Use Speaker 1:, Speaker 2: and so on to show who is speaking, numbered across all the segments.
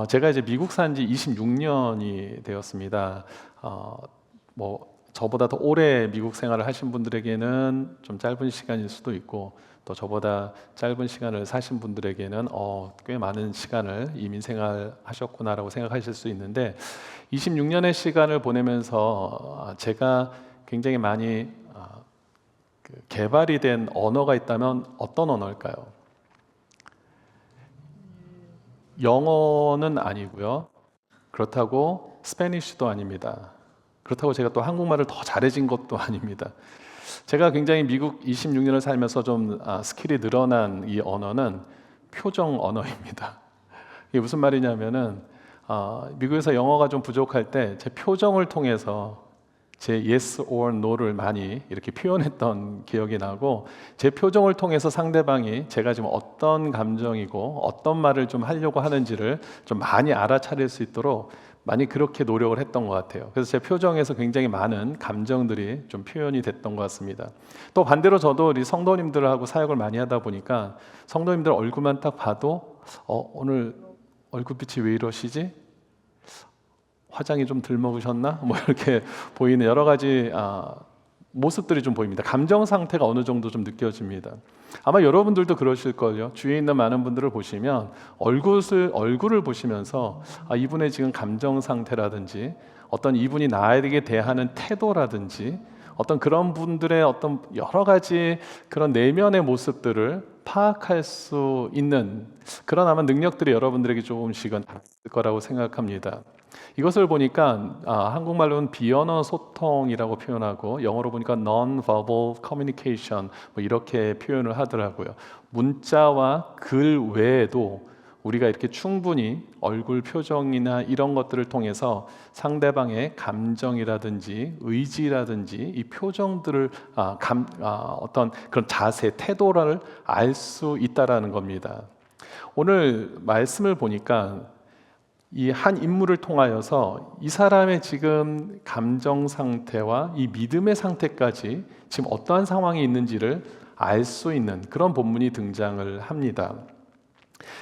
Speaker 1: 제가 이제 미국 산 지 26년이 되었습니다. 저보다 더 오래 미국 생활을 하신 분들에게는 좀 짧은 시간일 수도 있고, 또 저보다 짧은 시간을 사신 분들에게는 꽤 많은 시간을 이민 생활하셨구나라고 생각하실 수 있는데, 26년의 시간을 보내면서 제가 굉장히 많이 개발이 된 언어가 있다면 어떤 언어일까요? 영어는 아니고요. 그렇다고 스페니쉬도 아닙니다. 그렇다고 제가 또 한국말을 더 잘해진 것도 아닙니다. 제가 굉장히 미국 26년을 살면서 좀 스킬이 늘어난 이 언어는 표정 언어입니다. 이게 무슨 말이냐면은 미국에서 영어가 좀 부족할 때 제 표정을 통해서 제 yes or no를 많이 이렇게 표현했던 기억이 나고, 제 표정을 통해서 상대방이 제가 지금 어떤 감정이고 어떤 말을 좀 하려고 하는지를 좀 많이 알아차릴 수 있도록 많이 그렇게 노력을 했던 것 같아요. 그래서 제 표정에서 굉장히 많은 감정들이 좀 표현이 됐던 것 같습니다. 또 반대로 저도 우리 성도님들하고 사역을 많이 하다 보니까 성도님들 얼굴만 딱 봐도 오늘 얼굴빛이 왜 이러시지? 화장이 좀 덜 먹으셨나? 이렇게 보이는 여러 가지 모습들이 좀 보입니다. 감정 상태가 어느 정도 좀 느껴집니다. 아마 여러분들도 그러실 거예요. 주위에 있는 많은 분들을 보시면 얼굴을 보시면서 이분의 지금 감정 상태라든지 어떤 이분이 나에게 대하는 태도라든지 어떤 그런 분들의 어떤 여러 가지 그런 내면의 모습들을 파악할 수 있는 그런 아마 능력들이 여러분들에게 조금씩은 있을 거라고 생각합니다. 이것을 보니까 한국말로는 비언어 소통이라고 표현하고, 영어로 보니까 non-verbal communication 이렇게 표현을 하더라고요. 문자와 글 외에도 우리가 이렇게 충분히 얼굴 표정이나 이런 것들을 통해서 상대방의 감정이라든지 의지라든지 이 표정들을 어떤 그런 자세, 태도를 알 수 있다라는 겁니다. 오늘 말씀을 보니까 이 한 인물을 통하여서 이 사람의 지금 감정 상태와 이 믿음의 상태까지 지금 어떠한 상황이 있는지를 알 수 있는 그런 본문이 등장을 합니다.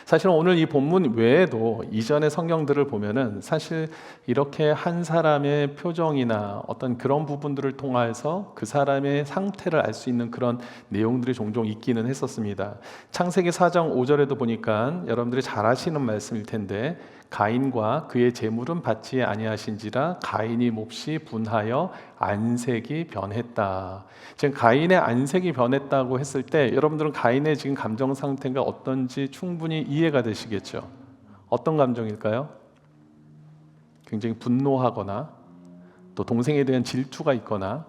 Speaker 1: 사실은 오늘 이 본문 외에도 이전의 성경들을 보면은 사실 이렇게 한 사람의 표정이나 어떤 그런 부분들을 통해서 그 사람의 상태를 알 수 있는 그런 내용들이 종종 있기는 했었습니다. 창세기 4장 5절에도 보니까 여러분들이 잘 아시는 말씀일 텐데, 가인과 그의 재물은 받지 아니하신지라 가인이 몹시 분하여 안색이 변했다. 지금 가인의 안색이 변했다고 했을 때 여러분들은 가인의 지금 감정 상태가 어떤지 충분히 이해가 되시겠죠? 어떤 감정일까요? 굉장히 분노하거나 또 동생에 대한 질투가 있거나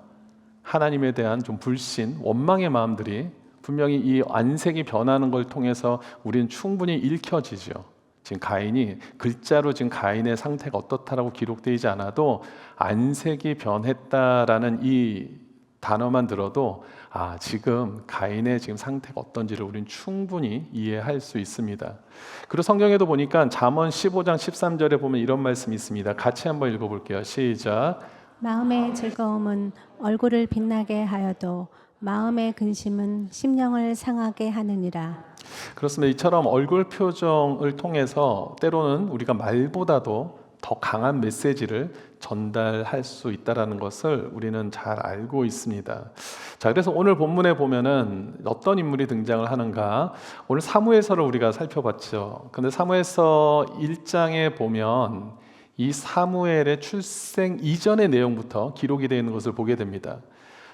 Speaker 1: 하나님에 대한 좀 불신, 원망의 마음들이 분명히 이 안색이 변하는 걸 통해서 우리는 충분히 읽혀지죠. 지금 가인이 글자로 지금 가인의 상태가 어떻다라고 기록되지 않아도 안색이 변했다라는 이 단어만 들어도 지금 가인의 지금 상태가 어떤지를 우리는 충분히 이해할 수 있습니다. 그리고 성경에도 보니까 잠언 15장 13절에 보면 이런 말씀이 있습니다. 같이 한번 읽어볼게요. 시작.
Speaker 2: 마음의 즐거움은 얼굴을 빛나게 하여도 마음의 근심은 심령을 상하게 하느니라.
Speaker 1: 그렇습니다. 이처럼 얼굴 표정을 통해서 때로는 우리가 말보다도 더 강한 메시지를 전달할 수 있다는 것을 우리는 잘 알고 있습니다. 자, 그래서 오늘 본문에 보면은 어떤 인물이 등장을 하는가? 오늘 사무엘서를 우리가 살펴봤죠. 근데 사무엘서 1장에 보면 이 사무엘의 출생 이전의 내용부터 기록이 되어 있는 것을 보게 됩니다.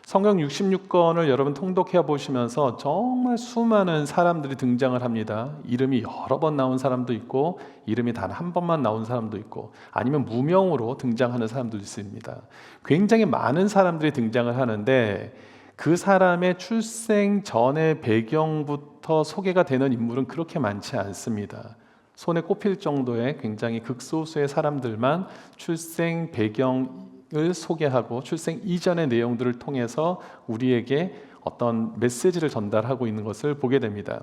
Speaker 1: 성경 66권을 여러분 통독해 보시면서 정말 수많은 사람들이 등장을 합니다. 이름이 여러 번 나온 사람도 있고, 이름이 단 한 번만 나온 사람도 있고, 아니면 무명으로 등장하는 사람도 있습니다. 굉장히 많은 사람들이 등장을 하는데 그 사람의 출생 전의 배경부터 소개가 되는 인물은 그렇게 많지 않습니다. 손에 꼽힐 정도의 굉장히 극소수의 사람들만 출생 배경을 소개하고 출생 이전의 내용들을 통해서 우리에게 어떤 메시지를 전달하고 있는 것을 보게 됩니다.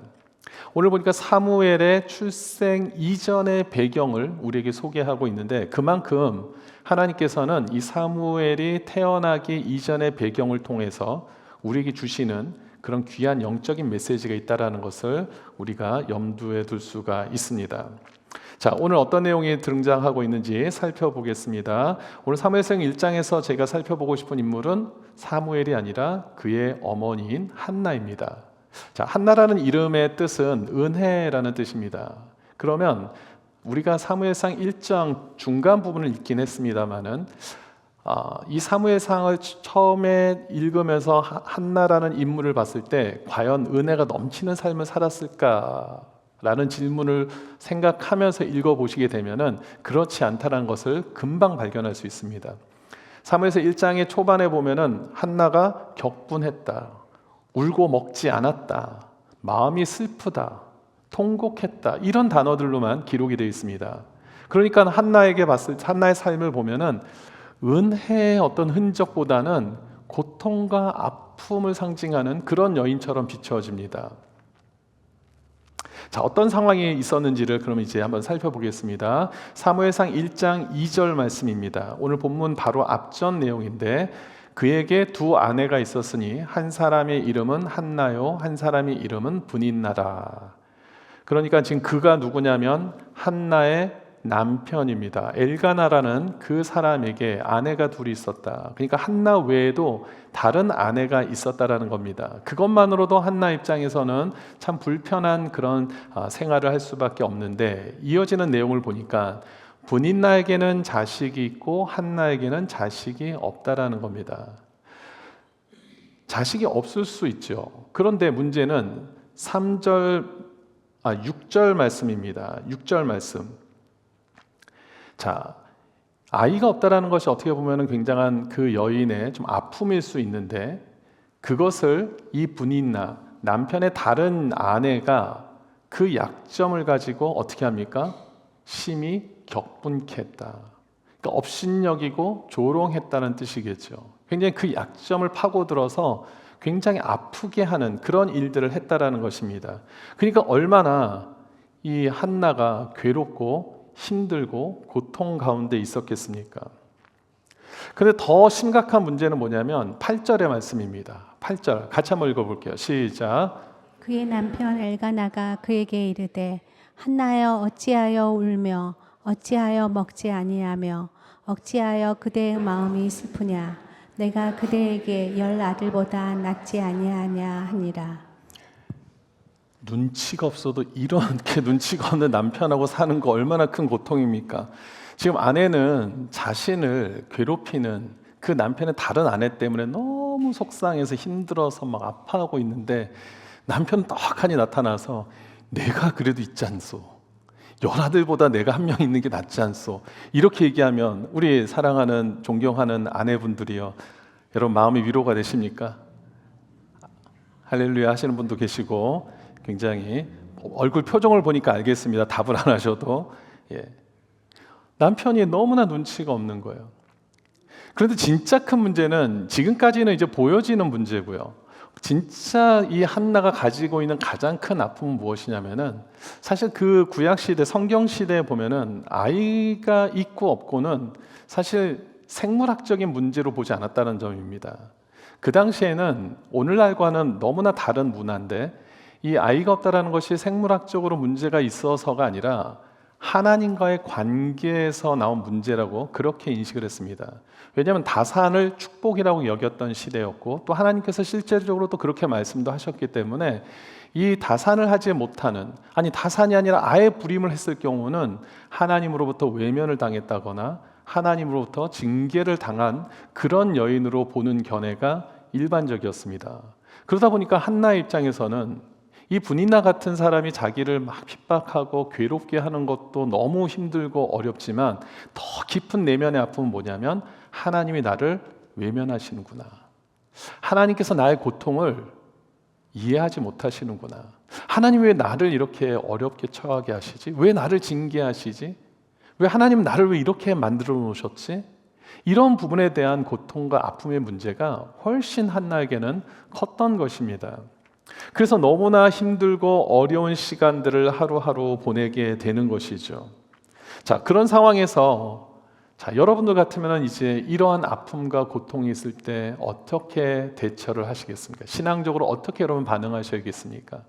Speaker 1: 오늘 보니까 사무엘의 출생 이전의 배경을 우리에게 소개하고 있는데, 그만큼 하나님께서는 이 사무엘이 태어나기 이전의 배경을 통해서 우리에게 주시는 그런 귀한 영적인 메시지가 있다는 것을 우리가 염두에 둘 수가 있습니다. 자, 오늘 어떤 내용이 등장하고 있는지 살펴보겠습니다. 오늘 사무엘상 1장에서 제가 살펴보고 싶은 인물은 사무엘이 아니라 그의 어머니인 한나입니다. 자, 한나라는 이름의 뜻은 은혜라는 뜻입니다. 그러면 우리가 사무엘상 1장 중간 부분을 읽긴 했습니다만은 이 사무엘상을 처음에 읽으면서 한나라는 인물을 봤을 때 과연 은혜가 넘치는 삶을 살았을까라는 질문을 생각하면서 읽어보시게 되면은 그렇지 않다는 것을 금방 발견할 수 있습니다. 사무엘상 1장의 초반에 보면은 한나가 격분했다, 울고 먹지 않았다, 마음이 슬프다, 통곡했다, 이런 단어들로만 기록이 되어 있습니다. 그러니까 한나의 삶을 보면은 은혜의 어떤 흔적보다는 고통과 아픔을 상징하는 그런 여인처럼 비춰집니다. 자, 어떤 상황이 있었는지를 그럼 이제 한번 살펴보겠습니다. 사무엘상 1장 2절 말씀입니다. 오늘 본문 바로 앞전 내용인데, 그에게 두 아내가 있었으니 한 사람의 이름은 한나요, 한 사람의 이름은 브닛나라. 그러니까 지금 그가 누구냐면 한나의 남편입니다. 엘가나라는 그 사람에게 아내가 둘이 있었다. 그러니까 한나 외에도 다른 아내가 있었다라는 겁니다. 그것만으로도 한나 입장에서는 참 불편한 그런 생활을 할 수밖에 없는데, 이어지는 내용을 보니까 브닛나에게는 자식이 있고 한나에게는 자식이 없다라는 겁니다. 자식이 없을 수 있죠. 그런데 문제는 6절 말씀입니다. 6절 말씀. 자, 아이가 없다라는 것이 어떻게 보면 굉장한 그 여인의 좀 아픔일 수 있는데, 그것을 이 브닛나, 남편의 다른 아내가 그 약점을 가지고 어떻게 합니까? 심히 격분케 했다. 그러니까 업신여기고 조롱했다는 뜻이겠죠. 굉장히 그 약점을 파고들어서 굉장히 아프게 하는 그런 일들을 했다라는 것입니다. 그러니까 얼마나 이 한나가 괴롭고 힘들고 고통 가운데 있었겠습니까? 그런데 더 심각한 문제는 뭐냐면 8절의 말씀입니다. 8절 같이 한번 읽어볼게요. 시작.
Speaker 2: 그의 남편 엘가나가 그에게 이르되 한나여 어찌하여 울며 어찌하여 먹지 아니하며 어찌하여 그대의 마음이 슬프냐, 내가 그대에게 10 아들보다 낫지 아니하냐 하니라.
Speaker 1: 눈치가 없어도 이렇게 눈치가 없는 남편하고 사는 거 얼마나 큰 고통입니까? 지금 아내는 자신을 괴롭히는 그 남편의 다른 아내 때문에 너무 속상해서 힘들어서 막 아파하고 있는데, 남편은 떡하니 나타나서 내가 그래도 있지 않소, 10 아들보다 내가 한 명 있는 게 낫지 않소, 이렇게 얘기하면 우리 사랑하는 존경하는 아내분들이요, 여러분 마음이 위로가 되십니까? 할렐루야 하시는 분도 계시고, 굉장히 얼굴 표정을 보니까 알겠습니다. 답을 안 하셔도. 남편이 너무나 눈치가 없는 거예요. 그런데 진짜 큰 문제는, 지금까지는 이제 보여지는 문제고요, 진짜 이 한나가 가지고 있는 가장 큰 아픔은 무엇이냐면은, 사실 그 구약 시대, 성경 시대에 보면은 아이가 있고 없고는 사실 생물학적인 문제로 보지 않았다는 점입니다. 그 당시에는 오늘날과는 너무나 다른 문화인데, 이 아이가 없다라는 것이 생물학적으로 문제가 있어서가 아니라 하나님과의 관계에서 나온 문제라고 그렇게 인식을 했습니다. 왜냐하면 다산을 축복이라고 여겼던 시대였고, 또 하나님께서 실제적으로 또 그렇게 말씀도 하셨기 때문에 이 다산을 하지 못하는, 아니 다산이 아니라 아예 불임을 했을 경우는 하나님으로부터 외면을 당했다거나 하나님으로부터 징계를 당한 그런 여인으로 보는 견해가 일반적이었습니다. 그러다 보니까 한나의 입장에서는 이 브닛나 같은 사람이 자기를 막 핍박하고 괴롭게 하는 것도 너무 힘들고 어렵지만, 더 깊은 내면의 아픔은 뭐냐면 하나님이 나를 외면하시는구나, 하나님께서 나의 고통을 이해하지 못하시는구나, 하나님 왜 나를 이렇게 어렵게 처하게 하시지, 왜 나를 징계하시지, 왜 하나님 나를 왜 이렇게 만들어 놓으셨지, 이런 부분에 대한 고통과 아픔의 문제가 훨씬 한나에게는 컸던 것입니다. 그래서 너무나 힘들고 어려운 시간들을 하루하루 보내게 되는 것이죠. 자, 그런 상황에서 자, 여러분들 같으면 이제 이러한 아픔과 고통이 있을 때 어떻게 대처를 하시겠습니까? 신앙적으로 어떻게 여러분 반응하셔야겠습니까?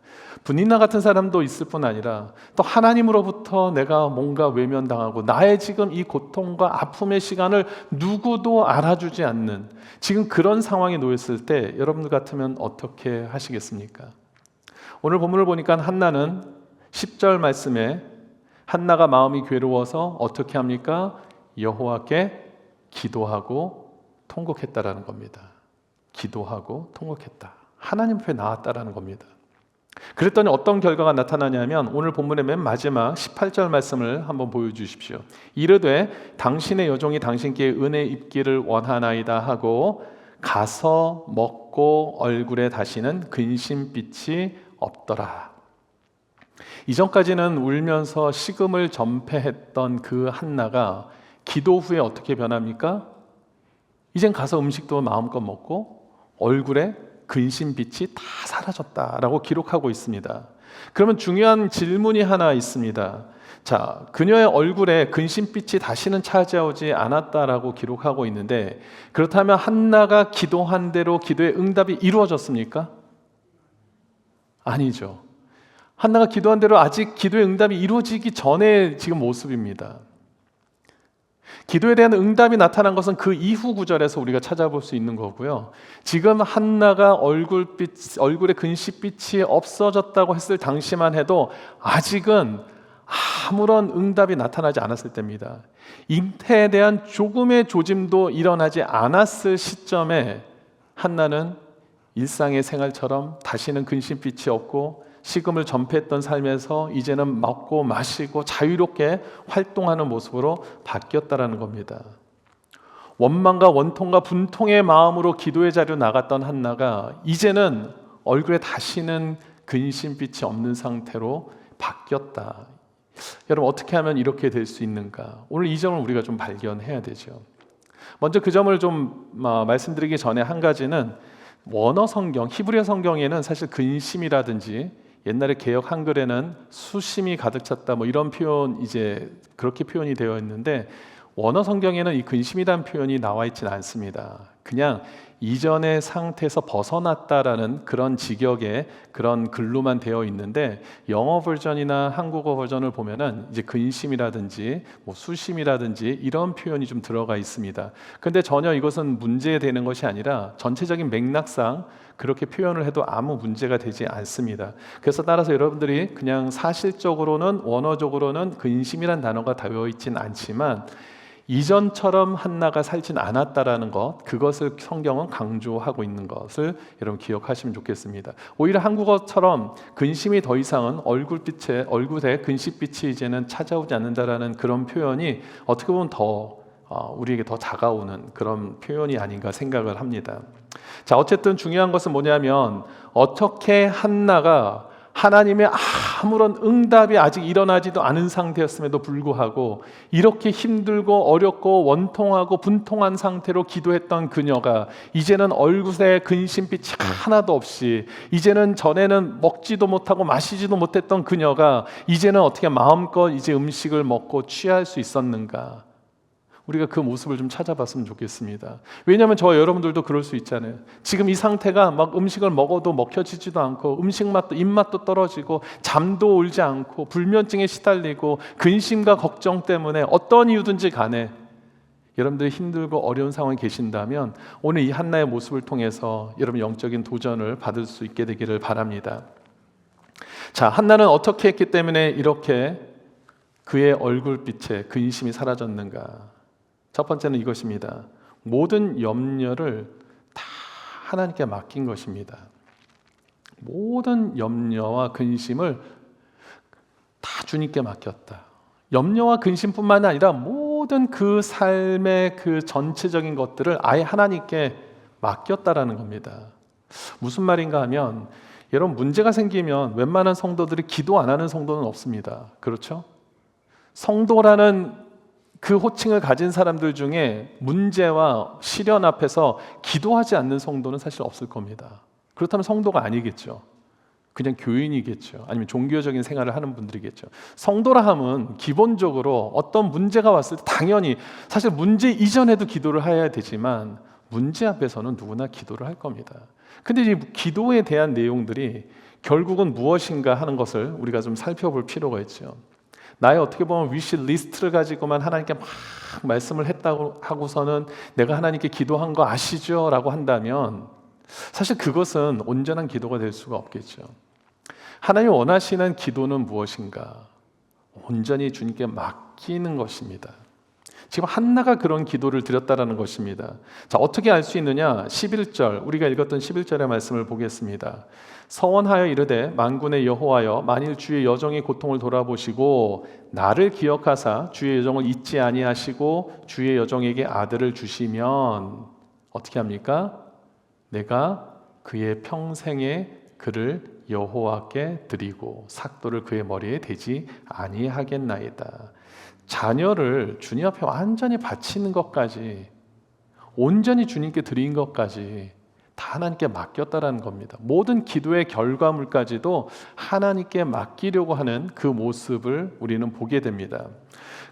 Speaker 1: 분이나 같은 사람도 있을 뿐 아니라 또 하나님으로부터 내가 뭔가 외면당하고 나의 지금 이 고통과 아픔의 시간을 누구도 알아주지 않는 지금 그런 상황에 놓였을 때 여러분들 같으면 어떻게 하시겠습니까? 오늘 본문을 보니까 한나는 10절 말씀에 한나가 마음이 괴로워서 어떻게 합니까? 여호와께 기도하고 통곡했다라는 겁니다. 기도하고 통곡했다. 하나님 앞에 나왔다라는 겁니다. 그랬더니 어떤 결과가 나타나냐면 오늘 본문의 맨 마지막 18절 말씀을 한번 보여주십시오. 이르되 당신의 여종이 당신께 은혜 입기를 원하나이다 하고 가서 먹고 얼굴에 다시는 근심빛이 없더라. 이전까지는 울면서 식음을 전폐했던 그 한나가 기도 후에 어떻게 변합니까? 이젠 가서 음식도 마음껏 먹고 얼굴에 근심빛이 다 사라졌다라고 기록하고 있습니다. 그러면 중요한 질문이 하나 있습니다. 자, 그녀의 얼굴에 근심빛이 다시는 찾아오지 않았다라고 기록하고 있는데 그렇다면 한나가 기도한 대로 기도의 응답이 이루어졌습니까? 아니죠. 한나가 기도한 대로 아직 기도의 응답이 이루어지기 전의 지금 모습입니다. 기도에 대한 응답이 나타난 것은 그 이후 구절에서 우리가 찾아볼 수 있는 거고요. 지금 한나가 얼굴에 근심빛이 없어졌다고 했을 당시만 해도 아직은 아무런 응답이 나타나지 않았을 때입니다. 잉태에 대한 조금의 조짐도 일어나지 않았을 시점에 한나는 일상의 생활처럼 다시는 근심빛이 없고 식음을 전폐했던 삶에서 이제는 먹고 마시고 자유롭게 활동하는 모습으로 바뀌었다라는 겁니다. 원망과 원통과 분통의 마음으로 기도의 자리로 나갔던 한나가 이제는 얼굴에 다시는 근심빛이 없는 상태로 바뀌었다. 여러분 어떻게 하면 이렇게 될 수 있는가? 오늘 이 점을 우리가 좀 발견해야 되죠. 먼저 그 점을 좀 말씀드리기 전에 한 가지는 원어 성경, 히브리어 성경에는 사실 근심이라든지 옛날에 개역 한글에는 수심이 가득 찼다 뭐 이런 표현 이제 그렇게 표현이 되어 있는데 원어 성경에는 이 근심이라는 표현이 나와 있지는 않습니다. 그냥 이전의 상태에서 벗어났다라는 그런 직역의 그런 글로만 되어 있는데 영어 버전이나 한국어 버전을 보면은 이제 근심이라든지 뭐 수심이라든지 이런 표현이 좀 들어가 있습니다. 근데 전혀 이것은 문제되는 것이 아니라 전체적인 맥락상 그렇게 표현을 해도 아무 문제가 되지 않습니다. 그래서 따라서 여러분들이 그냥 사실적으로는 원어적으로는 근심이란 단어가 되어 있진 않지만 이전처럼 한나가 살진 않았다라는 것, 그것을 성경은 강조하고 있는 것을 여러분 기억하시면 좋겠습니다. 오히려 한국어처럼 근심이 더 이상은 얼굴에 근심빛이 이제는 찾아오지 않는다라는 그런 표현이 어떻게 보면 더 우리에게 더 다가오는 그런 표현이 아닌가 생각을 합니다. 자, 어쨌든 중요한 것은 뭐냐면 어떻게 한나가 하나님의 아무런 응답이 아직 일어나지도 않은 상태였음에도 불구하고 이렇게 힘들고 어렵고 원통하고 분통한 상태로 기도했던 그녀가 이제는 얼굴에 근심빛이 하나도 없이 이제는 전에는 먹지도 못하고 마시지도 못했던 그녀가 이제는 어떻게 마음껏 이제 음식을 먹고 취할 수 있었는가? 우리가 그 모습을 좀 찾아봤으면 좋겠습니다. 왜냐하면 저와 여러분들도 그럴 수 있잖아요. 지금 이 상태가 막 음식을 먹어도 먹혀지지도 않고 음식 맛도 입맛도 떨어지고 잠도 올지 않고 불면증에 시달리고 근심과 걱정 때문에 어떤 이유든지 간에 여러분들이 힘들고 어려운 상황에 계신다면 오늘 이 한나의 모습을 통해서 여러분 영적인 도전을 받을 수 있게 되기를 바랍니다. 자, 한나는 어떻게 했기 때문에 이렇게 그의 얼굴빛에 근심이 사라졌는가? 첫 번째는 이것입니다. 모든 염려를 다 하나님께 맡긴 것입니다. 모든 염려와 근심을 다 주님께 맡겼다. 염려와 근심뿐만 아니라 모든 그 삶의 그 전체적인 것들을 아예 하나님께 맡겼다라는 겁니다. 무슨 말인가 하면 여러분 문제가 생기면 웬만한 성도들이 기도 안 하는 성도는 없습니다. 그렇죠? 성도라는 그 호칭을 가진 사람들 중에 문제와 시련 앞에서 기도하지 않는 성도는 사실 없을 겁니다. 그렇다면 성도가 아니겠죠. 그냥 교인이겠죠. 아니면 종교적인 생활을 하는 분들이겠죠. 성도라 함은 기본적으로 어떤 문제가 왔을 때 당연히 사실 문제 이전에도 기도를 해야 되지만 문제 앞에서는 누구나 기도를 할 겁니다. 근데 이 기도에 대한 내용들이 결국은 무엇인가 하는 것을 우리가 좀 살펴볼 필요가 있죠. 나의 어떻게 보면 위시 리스트를 가지고만 하나님께 막 말씀을 했다고 하고서는 내가 하나님께 기도한 거 아시죠? 라고 한다면 사실 그것은 온전한 기도가 될 수가 없겠죠. 하나님이 원하시는 기도는 무엇인가? 온전히 주님께 맡기는 것입니다. 지금 한나가 그런 기도를 드렸다라는 것입니다. 자, 어떻게 알 수 있느냐? 11절, 우리가 읽었던 11절의 말씀을 보겠습니다. 서원하여 이르되 만군의 여호와여 만일 주의 여종의 고통을 돌아보시고 나를 기억하사 주의 여종을 잊지 아니하시고 주의 여종에게 아들을 주시면 어떻게 합니까? 내가 그의 평생에 그를 여호와께 드리고 삭도를 그의 머리에 대지 아니하겠나이다. 자녀를 주님 앞에 완전히 바치는 것까지, 온전히 주님께 드린 것까지 다 하나님께 맡겼다라는 겁니다. 모든 기도의 결과물까지도 하나님께 맡기려고 하는 그 모습을 우리는 보게 됩니다.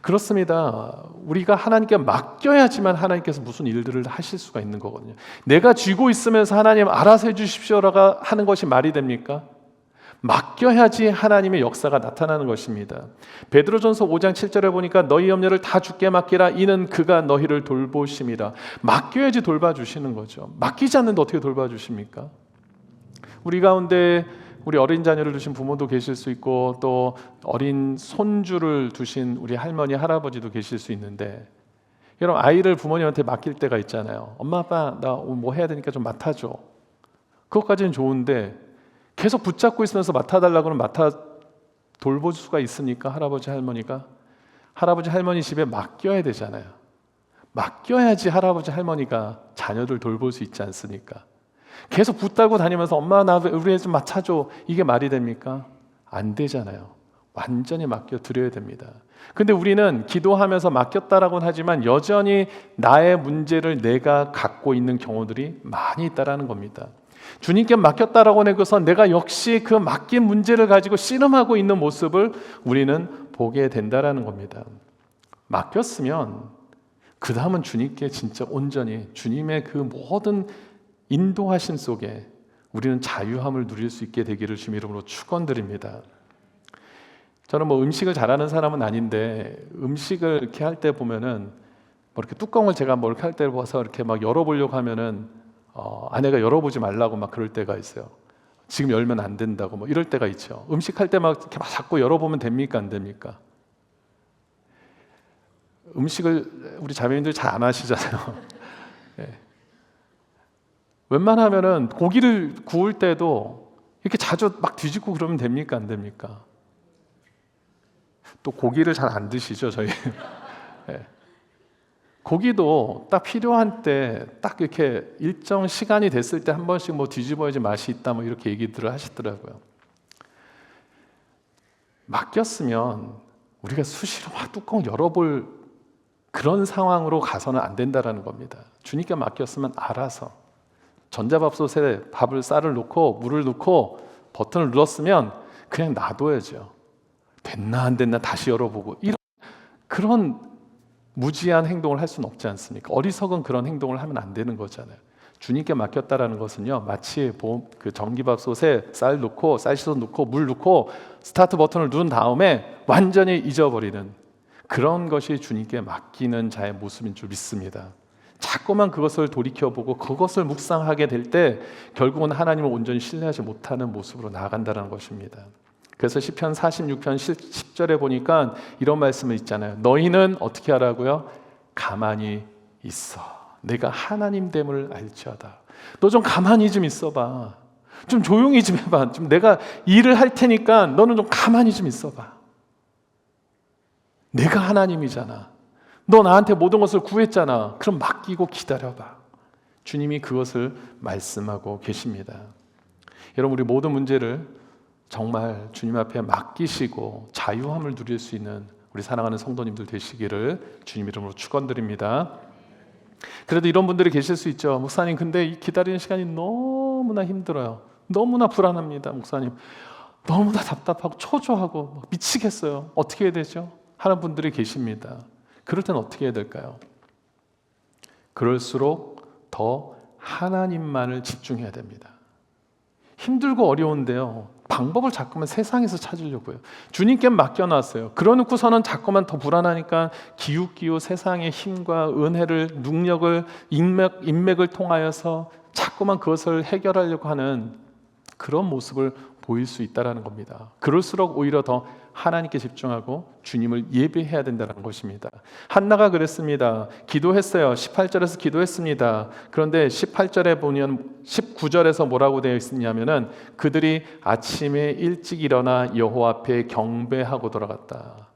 Speaker 1: 그렇습니다. 우리가 하나님께 맡겨야지만 하나님께서 무슨 일들을 하실 수가 있는 거거든요. 내가 쥐고 있으면서 하나님 알아서 해주십시오라고 하는 것이 말이 됩니까? 맡겨야지 하나님의 역사가 나타나는 것입니다. 베드로전서 5장 7절에 보니까 너희 염려를 다 주께 맡기라 이는 그가 너희를 돌보심이라. 맡겨야지 돌봐주시는 거죠. 맡기지 않는데 어떻게 돌봐주십니까? 우리 가운데 우리 어린 자녀를 두신 부모도 계실 수 있고 또 어린 손주를 두신 우리 할머니 할아버지도 계실 수 있는데 여러분 아이를 부모님한테 맡길 때가 있잖아요. 엄마 아빠 나 뭐 해야 되니까 좀 맡아줘. 그것까지는 좋은데 계속 붙잡고 있으면서 맡아달라고 하면 맡아 돌볼 수가 있습니까? 할아버지 할머니가? 할아버지 할머니 집에 맡겨야 되잖아요. 맡겨야지 할아버지 할머니가 자녀들 돌볼 수 있지 않습니까? 계속 붙들고 다니면서 엄마 나 우리 애 좀 맡아줘. 이게 말이 됩니까? 안 되잖아요. 완전히 맡겨드려야 됩니다. 근데 우리는 기도하면서 맡겼다라고는 하지만 여전히 나의 문제를 내가 갖고 있는 경우들이 많이 있다라는 겁니다. 주님께 맡겼다라고 해서 내가 역시 그 맡긴 문제를 가지고 씨름하고 있는 모습을 우리는 보게 된다라는 겁니다. 맡겼으면 그 다음은 주님께 진짜 온전히 주님의 그 모든 인도하심 속에 우리는 자유함을 누릴 수 있게 되기를 주님 이름으로 축원드립니다. 저는 뭐 음식을 잘하는 사람은 아닌데 음식을 이렇게 할 때 보면은 뭐 이렇게 뚜껑을 제가 뭐 이렇게 할 때 봐서 이렇게 막 열어보려고 하면은 아내가 열어보지 말라고 막 그럴 때가 있어요. 지금 열면 안 된다고 뭐 이럴 때가 있죠. 음식할 때 막 이렇게 막 자꾸 열어보면 됩니까 안 됩니까? 음식을 우리 자매님들 잘 안 하시잖아요. 네. 웬만하면은 고기를 구울 때도 이렇게 자주 막 뒤집고 그러면 됩니까 안 됩니까? 또 고기를 잘 안 드시죠 저희. 네. 고기도 딱 필요한 때 딱 이렇게 일정 시간이 됐을 때 한 번씩 뭐 뒤집어야지 맛이 있다 뭐 이렇게 얘기들을 하시더라고요. 맡겼으면 우리가 수시로 막 뚜껑 열어볼 그런 상황으로 가서는 안 된다라는 겁니다. 주님께 맡겼으면 알아서 전자밥솥에 쌀을 넣고 물을 넣고 버튼을 눌렀으면 그냥 놔둬야죠. 됐나 안 됐나 다시 열어보고 이런 그런 무지한 행동을 할 수는 없지 않습니까? 어리석은 그런 행동을 하면 안 되는 거잖아요. 주님께 맡겼다라는 것은요, 마치 그 전기밥솥에 쌀 넣고 쌀시소 넣고 물 넣고 스타트 버튼을 누른 다음에 완전히 잊어버리는 그런 것이 주님께 맡기는 자의 모습인 줄 믿습니다. 자꾸만 그것을 돌이켜보고 그것을 묵상하게 될 때 결국은 하나님을 온전히 신뢰하지 못하는 모습으로 나아간다는 것입니다. 그래서 시편 46편 10절에 보니까 이런 말씀을 있잖아요. 너희는 어떻게 하라고요? 가만히 있어. 내가 하나님됨을 알지어다. 너 좀 가만히 좀 있어봐. 좀 조용히 좀 해봐. 좀 내가 일을 할 테니까 너는 좀 가만히 좀 있어봐. 내가 하나님이잖아. 너 나한테 모든 것을 구했잖아. 그럼 맡기고 기다려봐. 주님이 그것을 말씀하고 계십니다. 여러분 우리 모든 문제를 정말 주님 앞에 맡기시고 자유함을 누릴 수 있는 우리 사랑하는 성도님들 되시기를 주님 이름으로 축원드립니다. 그래도 이런 분들이 계실 수 있죠. 목사님 근데 이 기다리는 시간이 너무나 힘들어요. 너무나 불안합니다, 목사님. 너무나 답답하고 초조하고 미치겠어요. 어떻게 해야 되죠? 하는 분들이 계십니다. 그럴 땐 어떻게 해야 될까요? 그럴수록 더 하나님만을 집중해야 됩니다. 힘들고 어려운데요, 방법을 자꾸만 세상에서 찾으려고요. 주님께 맡겨놨어요. 그러놓고서는 자꾸만 더 불안하니까 기웃기웃 세상의 힘과 은혜를, 능력을, 인맥을 통하여서 자꾸만 그것을 해결하려고 하는 그런 모습을 보일 수 있다는 겁니다. 그럴수록 오히려 더 하나님께 집중하고 주님을 예배해야 된다는 것입니다. 한나가 그랬습니다. 기도했어요. 18절에서 기도했습니다. 그런데 18절에 보면 19절에서 뭐라고 되어 있냐면은 그들이 아침에 일찍 일어나 여호와 앞에 경배하고 돌아갔다.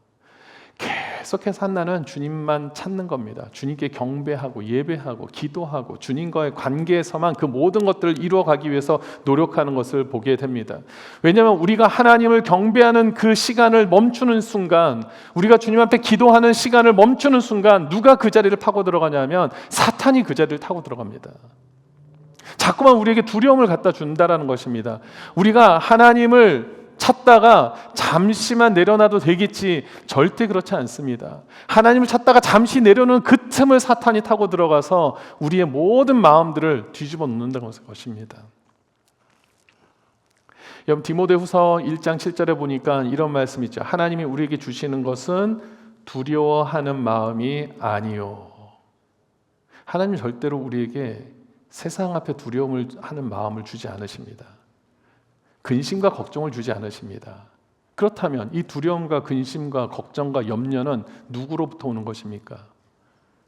Speaker 1: 계속해서 한나는 주님만 찾는 겁니다. 주님께 경배하고 예배하고 기도하고 주님과의 관계에서만 그 모든 것들을 이루어가기 위해서 노력하는 것을 보게 됩니다. 왜냐하면 우리가 하나님을 경배하는 그 시간을 멈추는 순간, 우리가 주님 앞에 기도하는 시간을 멈추는 순간 누가 그 자리를 파고 들어가냐면 사탄이 그 자리를 타고 들어갑니다. 자꾸만 우리에게 두려움을 갖다 준다라는 것입니다. 우리가 하나님을 찾다가 잠시만 내려놔도 되겠지, 절대 그렇지 않습니다. 하나님을 찾다가 잠시 내려놓은 그 틈을 사탄이 타고 들어가서 우리의 모든 마음들을 뒤집어 놓는다는 것입니다. 여러분, 디모데후서 1장 7절에 보니까 이런 말씀이 있죠. 하나님이 우리에게 주시는 것은 두려워하는 마음이 아니요. 하나님 절대로 우리에게 세상 앞에 두려움을 하는 마음을 주지 않으십니다. 근심과 걱정을 주지 않으십니다. 그렇다면 이 두려움과 근심과 걱정과 염려는 누구로부터 오는 것입니까?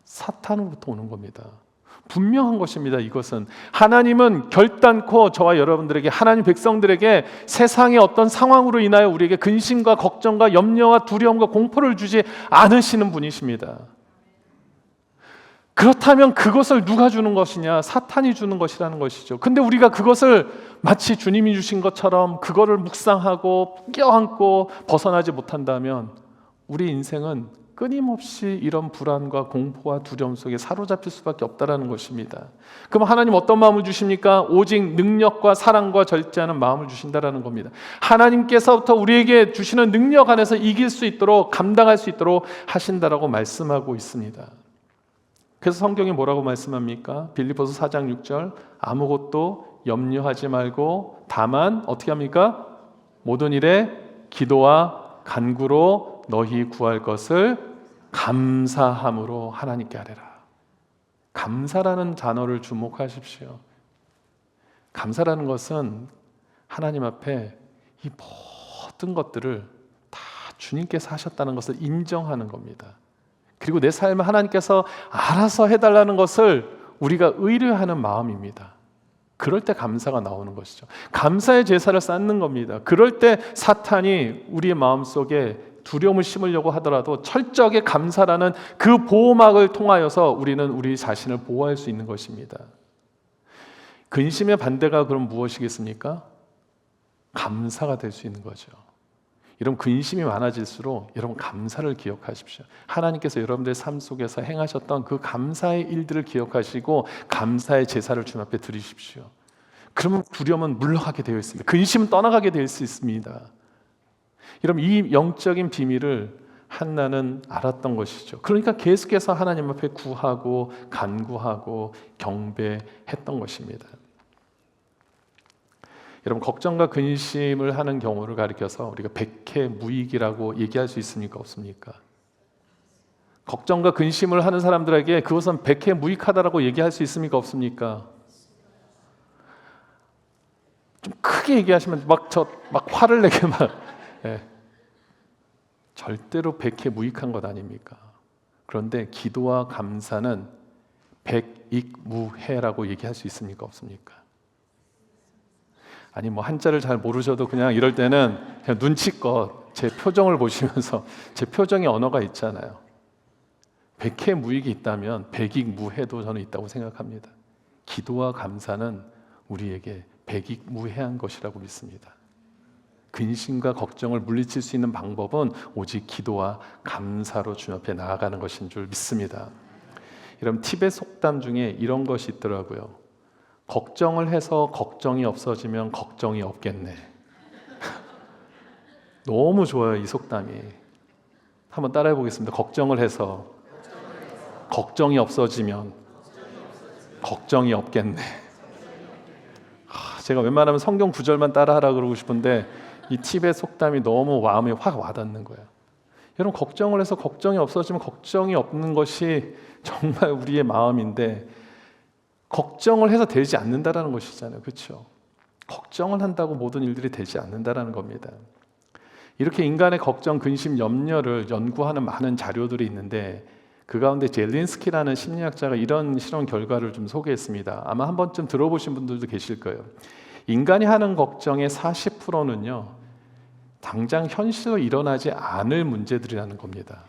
Speaker 1: 사탄으로부터 오는 겁니다. 분명한 것입니다. 이것은 하나님은 결단코 저와 여러분들에게, 하나님 백성들에게 세상의 어떤 상황으로 인하여 우리에게 근심과 걱정과 염려와 두려움과 공포를 주지 않으시는 분이십니다. 그렇다면 그것을 누가 주는 것이냐? 사탄이 주는 것이라는 것이죠. 근데 우리가 그것을 마치 주님이 주신 것처럼 그거를 묵상하고 껴안고 벗어나지 못한다면 우리 인생은 끊임없이 이런 불안과 공포와 두려움 속에 사로잡힐 수밖에 없다는 것입니다. 그럼 하나님 어떤 마음을 주십니까? 오직 능력과 사랑과 절제하는 마음을 주신다는 겁니다. 하나님께서부터 우리에게 주시는 능력 안에서 이길 수 있도록, 감당할 수 있도록 하신다라고 말씀하고 있습니다. 그래서 성경이 뭐라고 말씀합니까? 빌립보서 4장 6절, 아무것도 염려하지 말고 다만 어떻게 합니까? 모든 일에 기도와 간구로 너희 구할 것을 감사함으로 하나님께 아뢰라. 감사라는 단어를 주목하십시오. 감사라는 것은 하나님 앞에 이 모든 것들을 다 주님께서 하셨다는 것을 인정하는 겁니다. 그리고 내 삶을 하나님께서 알아서 해달라는 것을 우리가 의뢰하는 마음입니다. 그럴 때 감사가 나오는 것이죠. 감사의 제사를 쌓는 겁니다. 그럴 때 사탄이 우리의 마음속에 두려움을 심으려고 하더라도 철저하게 감사라는 그 보호막을 통하여서 우리는 우리 자신을 보호할 수 있는 것입니다. 근심의 반대가 그럼 무엇이겠습니까? 감사가 될 수 있는 거죠. 여러분, 근심이 많아질수록 여러분 감사를 기억하십시오. 하나님께서 여러분들의 삶 속에서 행하셨던 그 감사의 일들을 기억하시고 감사의 제사를 주님 앞에 드리십시오. 그러면 두려움은 물러가게 되어 있습니다. 근심은 떠나가게 될 수 있습니다. 여러분, 이 영적인 비밀을 한나는 알았던 것이죠. 그러니까 계속해서 하나님 앞에 구하고 간구하고 경배했던 것입니다. 여러분, 걱정과 근심을 하는 경우를 가리켜서 우리가 백해무익이라고 얘기할 수 있습니까? 없습니까? 걱정과 근심을 하는 사람들에게 그것은 백해무익하다라고 얘기할 수 있습니까? 없습니까? 좀 크게 얘기하시면 막 화를 내게 예. 절대로 백해무익한 것 아닙니까? 그런데 기도와 감사는 백익무해라고 얘기할 수 있습니까? 없습니까? 아니 한자를 잘 모르셔도 그냥 이럴 때는 그냥 눈치껏 제 표정을 보시면서 제 표정에 언어가 있잖아요. 백해무익이 있다면 백익무해도 저는 있다고 생각합니다. 기도와 감사는 우리에게 백익무해한 것이라고 믿습니다. 근심과 걱정을 물리칠 수 있는 방법은 오직 기도와 감사로 주님 앞에 나아가는 것인 줄 믿습니다. 여러분, 티벳 속담 중에 이런 것이 있더라고요. 걱정을 해서 걱정이 없어지면 걱정이 없겠네. 너무 좋아요, 이 속담이. 한번 따라해 보겠습니다. 걱정을 해서 걱정이 없어지면 걱정이 없겠네. 제가 웬만하면 성경 구절만 따라하라 그러고 싶은데 이 팁의 속담이 너무 마음에 확 와닿는 거예요. 여러분, 걱정을 해서 걱정이 없어지면 걱정이 없는 것이 정말 우리의 마음인데, 걱정을 해서 되지 않는다라는 것이잖아요. 그렇죠? 걱정을 한다고 모든 일들이 되지 않는다라는 겁니다. 이렇게 인간의 걱정, 근심, 염려를 연구하는 많은 자료들이 있는데, 그 가운데 젤린스키라는 심리학자가 이런 실험 결과를 좀 소개했습니다. 아마 한 번쯤 들어보신 분들도 계실 거예요. 인간이 하는 걱정의 40%는요, 당장 현실로 일어나지 않을 문제들이라는 겁니다.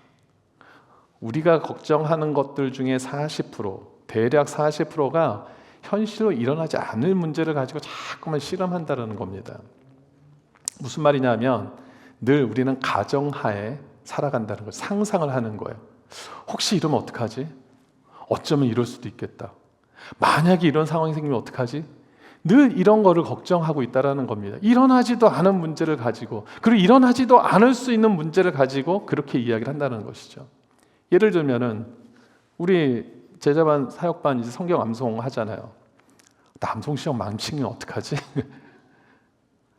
Speaker 1: 우리가 걱정하는 것들 중에 40%, 대략 40%가 현실로 일어나지 않을 문제를 가지고 자꾸만 실험한다는 겁니다. 무슨 말이냐면 늘 우리는 가정하에 살아간다는 거예요. 상상을 하는 거예요. 혹시 이러면 어떡하지? 어쩌면 이럴 수도 있겠다. 만약에 이런 상황이 생기면 어떡하지? 늘 이런 거를 걱정하고 있다는 겁니다. 일어나지도 않은 문제를 가지고, 그리고 일어나지도 않을 수 있는 문제를 가지고 그렇게 이야기를 한다는 것이죠. 예를 들면은 우리 제자반 사역반 이제 성경 암송 하잖아요. 나 암송 시험 망치면 어떡하지?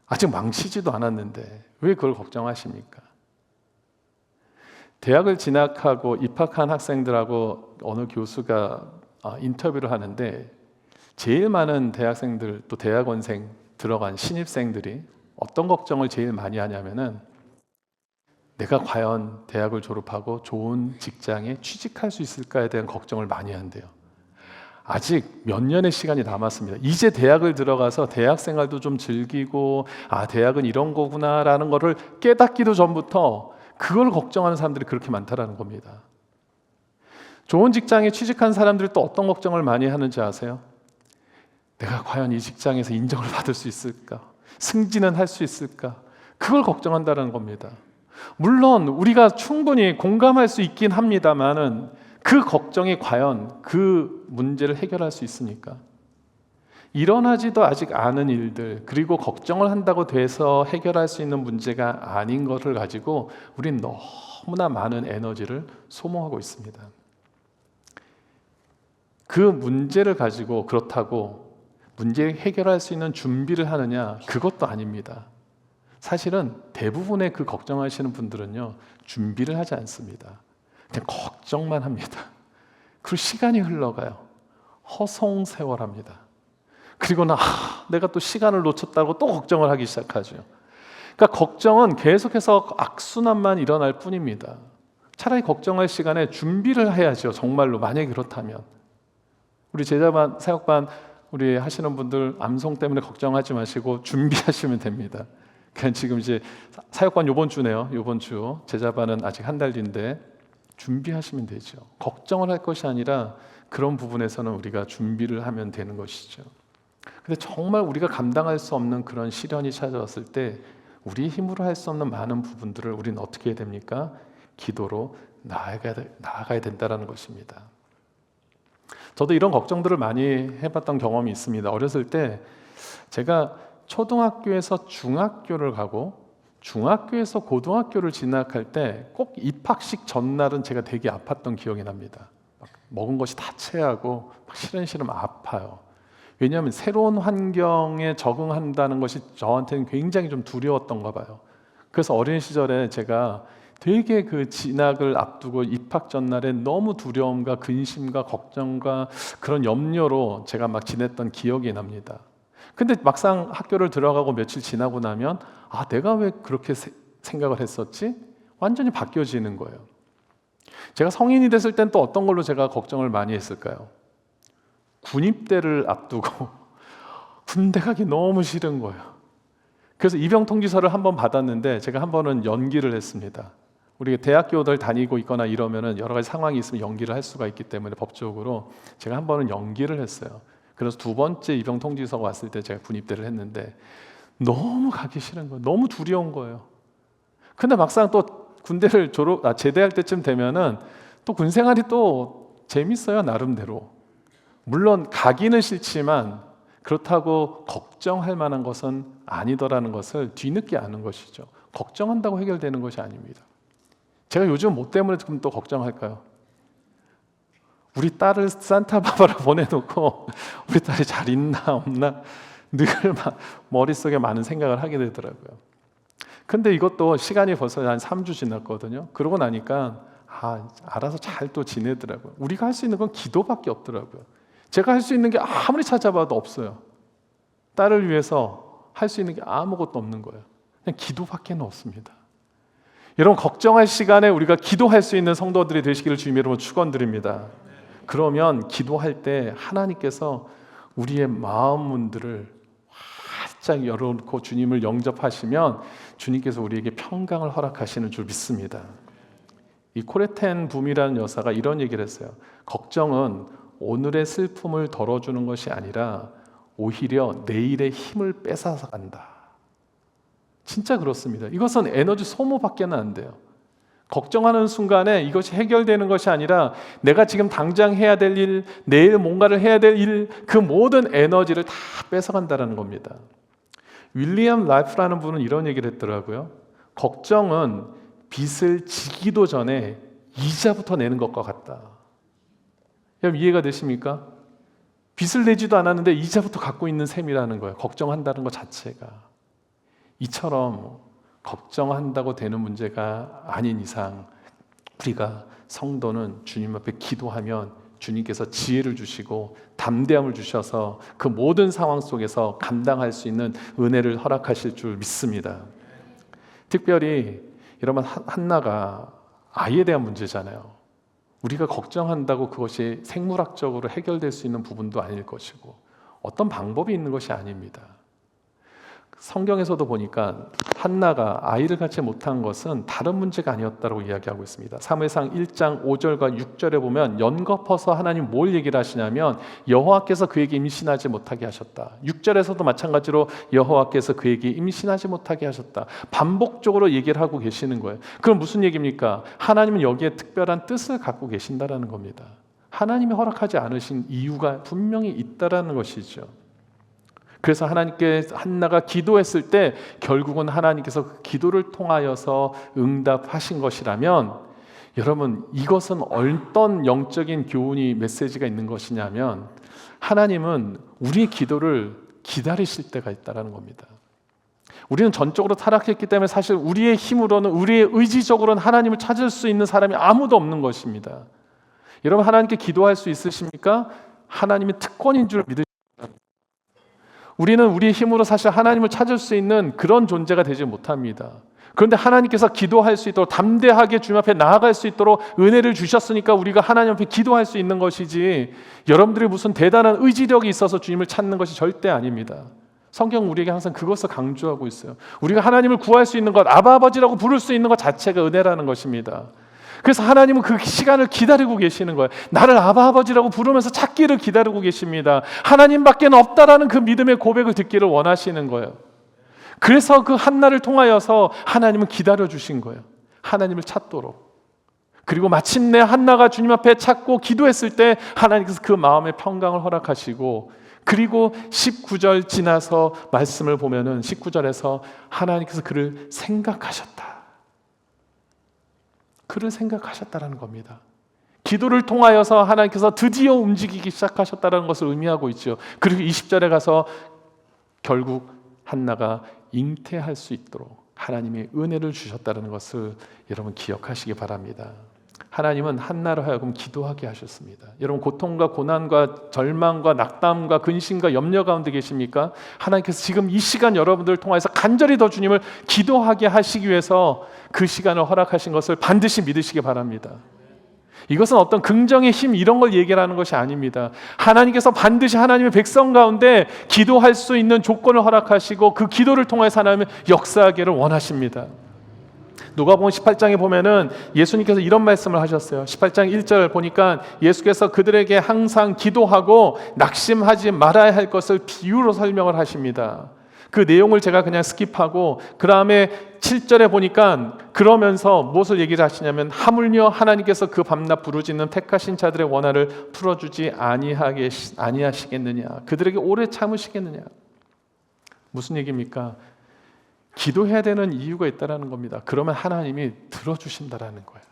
Speaker 1: 아직 망치지도 않았는데 왜 그걸 걱정하십니까? 대학을 진학하고 입학한 학생들하고 어느 교수가 인터뷰를 하는데, 제일 많은 대학생들 또 대학원생 들어간 신입생들이 어떤 걱정을 제일 많이 하냐면은, 내가 과연 대학을 졸업하고 좋은 직장에 취직할 수 있을까에 대한 걱정을 많이 한대요. 아직 몇 년의 시간이 남았습니다. 이제 대학을 들어가서 대학 생활도 좀 즐기고, 대학은 이런 거구나라는 거를 깨닫기도 전부터 그걸 걱정하는 사람들이 그렇게 많다라는 겁니다. 좋은 직장에 취직한 사람들이 또 어떤 걱정을 많이 하는지 아세요? 내가 과연 이 직장에서 인정을 받을 수 있을까? 승진은 할 수 있을까? 그걸 걱정한다는 겁니다. 물론 우리가 충분히 공감할 수 있긴 합니다만은 그 걱정이 과연 그 문제를 해결할 수 있습니까? 일어나지도 아직 않은 일들, 그리고 걱정을 한다고 돼서 해결할 수 있는 문제가 아닌 것을 가지고 우린 너무나 많은 에너지를 소모하고 있습니다. 그 문제를 가지고 그렇다고 문제 해결할 수 있는 준비를 하느냐? 그것도 아닙니다. 사실은 대부분의 그 걱정하시는 분들은요, 준비를 하지 않습니다. 그냥 걱정만 합니다. 그리고 시간이 흘러가요. 허송세월합니다. 그리고는 내가 또 시간을 놓쳤다고 또 걱정을 하기 시작하죠. 그러니까 걱정은 계속해서 악순환만 일어날 뿐입니다. 차라리 걱정할 시간에 준비를 해야죠. 정말로 만약에 그렇다면. 우리 제자반, 사역반 우리 하시는 분들 암송 때문에 걱정하지 마시고 준비하시면 됩니다. 그냥 지금 이제 사역반 요번 주네요. 요번 주 제자반은 아직 한 달 뒤인데 준비하시면 되죠. 걱정을 할 것이 아니라 그런 부분에서는 우리가 준비를 하면 되는 것이죠. 근데 정말 우리가 감당할 수 없는 그런 시련이 찾아왔을 때 우리 힘으로 할 수 없는 많은 부분들을 우리는 어떻게 해야 됩니까? 기도로 나아가야 된다는 것입니다. 저도 이런 걱정들을 많이 해봤던 경험이 있습니다. 어렸을 때 제가 초등학교에서 중학교를 가고 중학교에서 고등학교를 진학할 때 꼭 입학식 전날은 제가 되게 아팠던 기억이 납니다. 먹은 것이 다 체하고 시름시름 아파요. 왜냐하면 새로운 환경에 적응한다는 것이 저한테는 굉장히 좀 두려웠던가 봐요. 그래서 어린 시절에 제가 되게 그 진학을 앞두고 입학 전날에 너무 두려움과 근심과 걱정과 그런 염려로 제가 막 지냈던 기억이 납니다. 근데 막상 학교를 들어가고 며칠 지나고 나면 내가 왜 그렇게 생각을 했었지? 완전히 바뀌어지는 거예요. 제가 성인이 됐을 땐 또 어떤 걸로 제가 걱정을 많이 했을까요? 군입대를 앞두고 군대 가기 너무 싫은 거예요. 그래서 입영 통지서를 한 번 받았는데 제가 한 번은 연기를 했습니다. 우리가 대학교를 다니고 있거나 이러면은 여러 가지 상황이 있으면 연기를 할 수가 있기 때문에 법적으로 제가 한 번은 연기를 했어요. 그래서 두 번째 입영 통지서가 왔을 때 제가 군입대를 했는데 너무 가기 싫은 거예요. 너무 두려운 거예요. 근데 막상 또 군대를 제대할 때쯤 되면은 또 군 생활이 또 재밌어요, 나름대로. 물론 가기는 싫지만 그렇다고 걱정할 만한 것은 아니더라는 것을 뒤늦게 아는 것이죠. 걱정한다고 해결되는 것이 아닙니다. 제가 요즘 뭐 때문에 지금 또 걱정할까요? 우리 딸을 산타바바라 보내놓고 우리 딸이 잘 있나 없나 늘 머릿속에 많은 생각을 하게 되더라고요. 근데 이것도 시간이 벌써 한 3주 지났거든요. 그러고 나니까 알아서 잘 또 지내더라고요. 우리가 할 수 있는 건 기도밖에 없더라고요. 제가 할 수 있는 게 아무리 찾아봐도 없어요. 딸을 위해서 할 수 있는 게 아무것도 없는 거예요. 그냥 기도밖에 없습니다. 여러분, 걱정할 시간에 우리가 기도할 수 있는 성도들이 되시기를 주님 이름으로 축원드립니다. 그러면 기도할 때 하나님께서 우리의 마음 문들을 활짝 열어놓고 주님을 영접하시면 주님께서 우리에게 평강을 허락하시는 줄 믿습니다. 이 코레텐 붐이라는 여사가 이런 얘기를 했어요. 걱정은 오늘의 슬픔을 덜어주는 것이 아니라 오히려 내일의 힘을 뺏어서 간다. 진짜 그렇습니다. 이것은 에너지 소모밖에는 안 돼요. 걱정하는 순간에 이것이 해결되는 것이 아니라 내가 지금 당장 해야 될 일, 내일 뭔가를 해야 될 일, 그 모든 에너지를 다 뺏어간다는 겁니다. 윌리엄 라이프라는 분은 이런 얘기를 했더라고요. 걱정은 빚을 지기도 전에 이자부터 내는 것과 같다. 여러분, 이해가 되십니까? 빚을 내지도 않았는데 이자부터 갖고 있는 셈이라는 거예요. 걱정한다는 것 자체가. 이처럼 걱정한다고 되는 문제가 아닌 이상 우리가 성도는 주님 앞에 기도하면 주님께서 지혜를 주시고 담대함을 주셔서 그 모든 상황 속에서 감당할 수 있는 은혜를 허락하실 줄 믿습니다. 특별히 여러분, 한나가 아이에 대한 문제잖아요. 우리가 걱정한다고 그것이 생물학적으로 해결될 수 있는 부분도 아닐 것이고 어떤 방법이 있는 것이 아닙니다. 성경에서도 보니까 한나가 아이를 갖지 못한 것은 다른 문제가 아니었다고 이야기하고 있습니다. 사무엘상 1장 5절과 6절에 보면 연거퍼서 하나님 뭘 얘기를 하시냐면 여호와께서 그에게 임신하지 못하게 하셨다. 6절에서도 마찬가지로 여호와께서 그에게 임신하지 못하게 하셨다. 반복적으로 얘기를 하고 계시는 거예요. 그럼 무슨 얘기입니까? 하나님은 여기에 특별한 뜻을 갖고 계신다라는 겁니다. 하나님이 허락하지 않으신 이유가 분명히 있다라는 것이죠. 그래서 하나님께 한나가 기도했을 때 결국은 하나님께서 그 기도를 통하여서 응답하신 것이라면 여러분, 이것은 어떤 영적인 교훈이 메시지가 있는 것이냐면 하나님은 우리의 기도를 기다리실 때가 있다는 겁니다. 우리는 전적으로 타락했기 때문에 사실 우리의 힘으로는 우리의 의지적으로는 하나님을 찾을 수 있는 사람이 아무도 없는 것입니다. 여러분, 하나님께 기도할 수 있으십니까? 하나님이 특권인 줄 믿으십니까? 우리는 우리의 힘으로 사실 하나님을 찾을 수 있는 그런 존재가 되지 못합니다. 그런데 하나님께서 기도할 수 있도록 담대하게 주님 앞에 나아갈 수 있도록 은혜를 주셨으니까 우리가 하나님 앞에 기도할 수 있는 것이지 여러분들이 무슨 대단한 의지력이 있어서 주님을 찾는 것이 절대 아닙니다. 성경은 우리에게 항상 그것을 강조하고 있어요. 우리가 하나님을 구할 수 있는 것, 아바 아버지라고 부를 수 있는 것 자체가 은혜라는 것입니다. 그래서 하나님은 그 시간을 기다리고 계시는 거예요. 나를 아바 아버지라고 부르면서 찾기를 기다리고 계십니다. 하나님밖에 없다라는 그 믿음의 고백을 듣기를 원하시는 거예요. 그래서 그 한나를 통하여서 하나님은 기다려주신 거예요. 하나님을 찾도록. 그리고 마침내 한나가 주님 앞에 찾고 기도했을 때 하나님께서 그 마음의 평강을 허락하시고, 그리고 19절 지나서 말씀을 보면은 19절에서 하나님께서 그를 생각하셨다. 그를 생각하셨다라는 겁니다. 기도를 통하여서 하나님께서 드디어 움직이기 시작하셨다는 것을 의미하고 있죠. 그리고 20절에 가서 결국 한나가 잉태할 수 있도록 하나님의 은혜를 주셨다는 것을 여러분 기억하시기 바랍니다. 하나님은 한나로 하여금 기도하게 하셨습니다. 여러분, 고통과 고난과 절망과 낙담과 근심과 염려 가운데 계십니까? 하나님께서 지금 이 시간 여러분들을 통해서 간절히 더 주님을 기도하게 하시기 위해서 그 시간을 허락하신 것을 반드시 믿으시기 바랍니다. 이것은 어떤 긍정의 힘 이런 걸 얘기하는 것이 아닙니다. 하나님께서 반드시 하나님의 백성 가운데 기도할 수 있는 조건을 허락하시고 그 기도를 통해서 하나님은 역사하기를 원하십니다. 누가복음 18장에 보면은 예수님께서 이런 말씀을 하셨어요. 18장 1절 보니까 예수께서 그들에게 항상 기도하고 낙심하지 말아야 할 것을 비유로 설명을 하십니다. 그 내용을 제가 그냥 스킵하고 그 다음에 7절에 보니까 그러면서 무엇을 얘기를 하시냐면 하물며 하나님께서 그 밤낮 부르짖는 택하신 자들의 원한을 풀어주지 아니하시겠느냐, 그들에게 오래 참으시겠느냐. 무슨 얘기입니까? 기도해야 되는 이유가 있다라는 겁니다. 그러면 하나님이 들어주신다라는 거예요.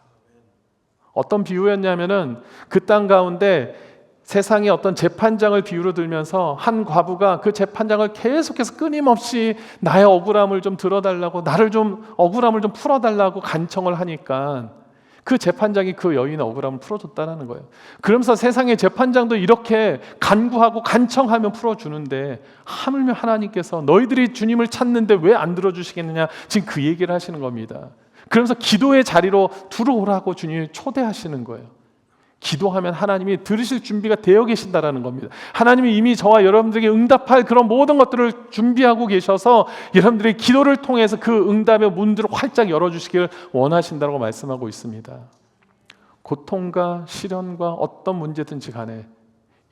Speaker 1: 어떤 비유였냐면은 그 땅 가운데 세상의 어떤 재판장을 비유로 들면서 한 과부가 그 재판장을 계속해서 끊임없이 나의 억울함을 좀 들어달라고, 나를 좀 억울함을 좀 풀어달라고 간청을 하니까 그 재판장이 그 여인의 억울함을 풀어줬다는 거예요. 그러면서 세상의 재판장도 이렇게 간구하고 간청하면 풀어주는데 하물며 하나님께서 너희들이 주님을 찾는데 왜 안 들어주시겠느냐, 지금 그 얘기를 하시는 겁니다. 그러면서 기도의 자리로 들어오라고 주님이 초대하시는 거예요. 기도하면 하나님이 들으실 준비가 되어 계신다라는 겁니다. 하나님이 이미 저와 여러분들에게 응답할 그런 모든 것들을 준비하고 계셔서 여러분들의 기도를 통해서 그 응답의 문들을 활짝 열어주시길 원하신다고 말씀하고 있습니다. 고통과 시련과 어떤 문제든지 간에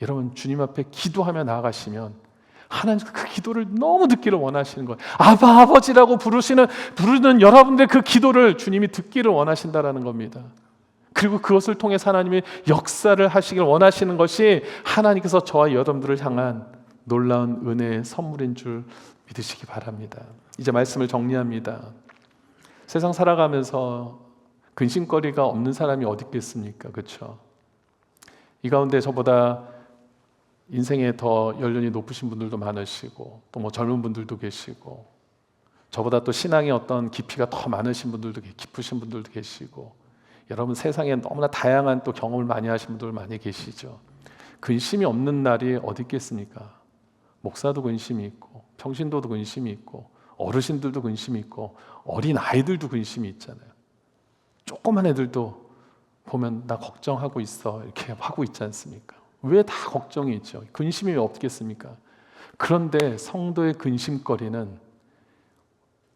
Speaker 1: 여러분 주님 앞에 기도하며 나아가시면 하나님 그 기도를 너무 듣기를 원하시는 거예요. 아버지라고 부르는 여러분들의 그 기도를 주님이 듣기를 원하신다라는 겁니다. 그리고 그것을 통해서 하나님이 역사를 하시길 원하시는 것이 하나님께서 저와 여러분들을 향한 놀라운 은혜의 선물인 줄 믿으시기 바랍니다. 이제 말씀을 정리합니다. 세상 살아가면서 근심거리가 없는 사람이 어디 있겠습니까? 그렇죠? 이 가운데 저보다 인생에 더 연륜이 높으신 분들도 많으시고 또 뭐 젊은 분들도 계시고 저보다 또 신앙의 어떤 깊이가 더 많으신 분들도 깊으신 분들도 계시고 여러분 세상에 너무나 다양한 또 경험을 많이 하신 분들 많이 계시죠. 근심이 없는 날이 어디 있겠습니까? 목사도 근심이 있고 평신도도 근심이 있고 어르신들도 근심이 있고 어린 아이들도 근심이 있잖아요. 조그만 애들도 보면 나 걱정하고 있어 이렇게 하고 있지 않습니까? 왜 다 걱정이 있죠? 근심이 왜 없겠습니까? 그런데 성도의 근심거리는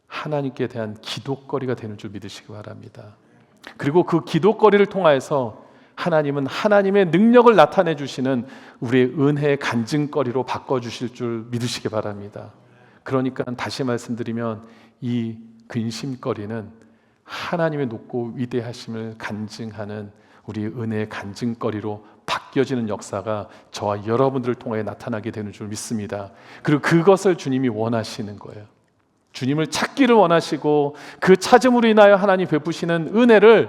Speaker 1: 하나님께 대한 기도거리가 되는 줄 믿으시기 바랍니다. 그리고 그 기도거리를 통하여서 하나님은 하나님의 능력을 나타내 주시는 우리의 은혜의 간증거리로 바꿔주실 줄 믿으시기 바랍니다. 그러니까 다시 말씀드리면 이 근심거리는 하나님의 높고 위대하심을 간증하는 우리의 은혜의 간증거리로 바뀌어지는 역사가 저와 여러분들을 통해 나타나게 되는 줄 믿습니다. 그리고 그것을 주님이 원하시는 거예요. 주님을 찾기를 원하시고 그 찾음으로 인하여 하나님 베푸시는 은혜를,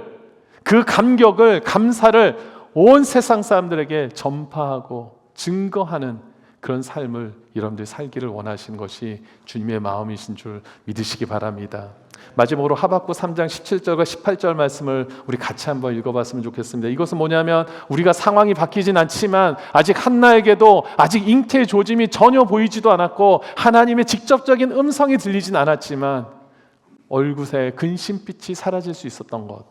Speaker 1: 그 감격을, 감사를 온 세상 사람들에게 전파하고 증거하는 그런 삶을 여러분들이 살기를 원하시는 것이 주님의 마음이신 줄 믿으시기 바랍니다. 마지막으로 하박국 3장 17절과 18절 말씀을 우리 같이 한번 읽어봤으면 좋겠습니다. 이것은 뭐냐면 우리가 상황이 바뀌진 않지만 아직 한나에게도 아직 잉태의 조짐이 전혀 보이지도 않았고 하나님의 직접적인 음성이 들리진 않았지만 얼굴에 근심빛이 사라질 수 있었던 것,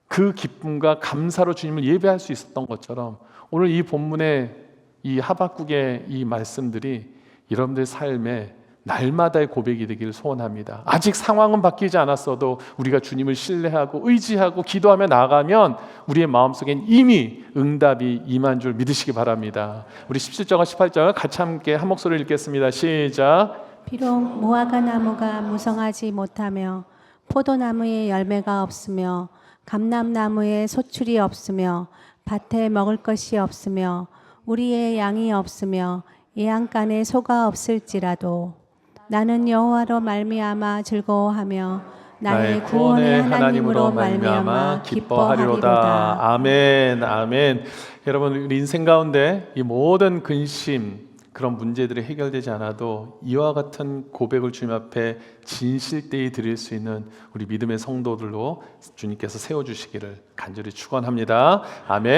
Speaker 1: 그 기쁨과 감사로 주님을 예배할 수 있었던 것처럼 오늘 이 본문의 이 하박국의 이 말씀들이 여러분들의 삶에 날마다의 고백이 되기를 소원합니다. 아직 상황은 바뀌지 않았어도 우리가 주님을 신뢰하고 의지하고 기도하며 나아가면 우리의 마음속엔 이미 응답이 임한 줄 믿으시기 바랍니다. 우리 17절과 18절 같이 함께 한 목소리를 읽겠습니다. 시작.
Speaker 2: 비록 무화과 나무가 무성하지 못하며 포도나무에 열매가 없으며 감람나무에 소출이 없으며 밭에 먹을 것이 없으며 우리의 양이 없으며 예양간에 소가 없을지라도 나는 여호와로 말미암아 즐거워하며 나의 구원의 하나님으로 말미암아 기뻐하리로다.
Speaker 1: 아멘, 아멘. 여러분 우리 인생 가운데 이 모든 근심, 그런 문제들이 해결되지 않아도 이와 같은 고백을 주님 앞에 진실되이 드릴 수 있는 우리 믿음의 성도들로 주님께서 세워주시기를 간절히 축원합니다. 아멘.